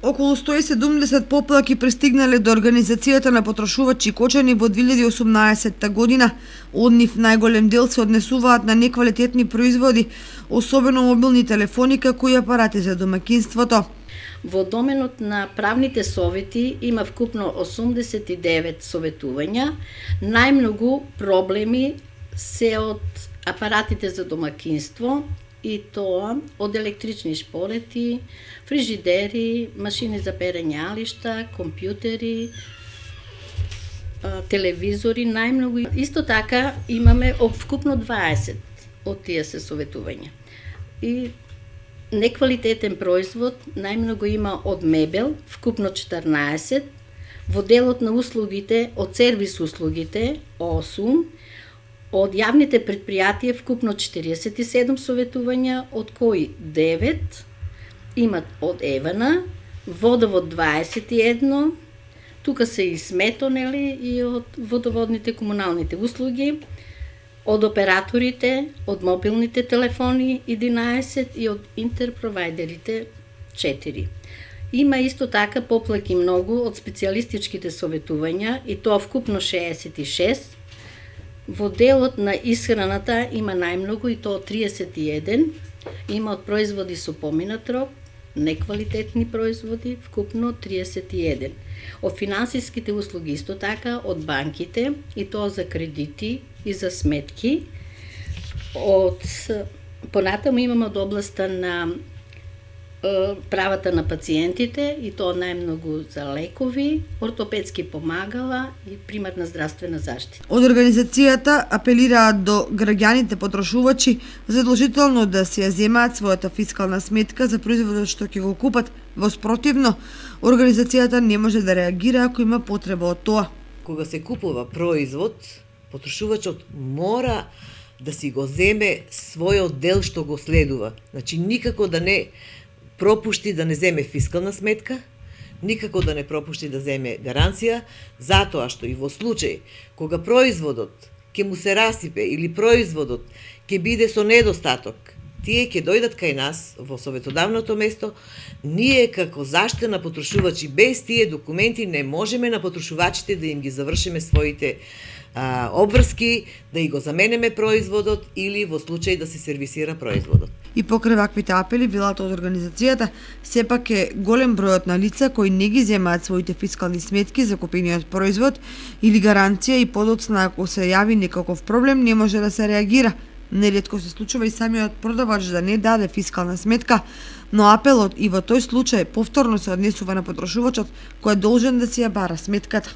Околу 170 поплаки пристигнале до Организацијата на потрошувачи Кочани во 2018 година. Од нив најголем дел се однесуваат на неквалитетни производи, особено мобилни телефони како и апарати за домаќинството. Во доменот на правните совети има вкупно 89 советувања. Најмногу проблеми се од апаратите за домаќинство, и тоа од електрични шпорети, фрижидери, машини за перење алишта, компјутери, телевизори, најмногу. Исто така имаме вкупно 20 од тие се советувања. И неквалитетен производ најмногу има од мебел, вкупно 14, во делот на услугите, од сервис услугите, 8, од јавните предпријатија вкупно 47 советувања, од кои 9 имат од ЕВН, водовод 21, тука се и смето, нели, и од водоводните комуналните услуги, од операторите, од мобилните телефони 11 и од интерпровајдерите 4. Има исто така поплаки многу од специјалистичките советувања, и тоа вкупно 66. Во делот на исхраната има најмногу, и тоа 31. Има од производи со поминат рок, неквалитетни производи, вкупно 31. Од финансиските услуги исто така, од банките, и тоа за кредити и за сметки. Понатаму имаме од областа на правата на пациентите, и тоа најмногу за лекови, ортопедски помагала и примарна здравствена заштита. Од организацијата апелираат до граѓаните потрошувачи задолжително да се ја земаат својата фискална сметка за производот што ќе го купат. Во спротивно, организацијата не може да реагира ако има потреба од тоа. Кога се купува производ, потрошувачот мора да си го земе својот дел што го следува. Значи никако да не пропушти да не земе фискална сметка, никако да не пропушти да земе гаранција, затоа што и во случај кога производот ќе му се расипе или производот ќе биде со недостаток, тие ќе дојдат кај нас во советодавното место, ние како заштита на потрошувачи без тие документи не можеме на потрошувачите да им ги завршиме своите обврски, да и го заменеме производот или во случај да се сервисира производот. И покрај ваквите апели, велат од организацијата, сепак е голем бројот на лица кои не ги земаат своите фискални сметки за купениот производ или гаранција, и подоцна ако се јави некаков проблем не може да се реагира. Неретко се случува и самиот продавач да не даде фискална сметка, но апелот и во тој случај повторно се однесува на потрошувачот кој е должен да си ја бара сметката.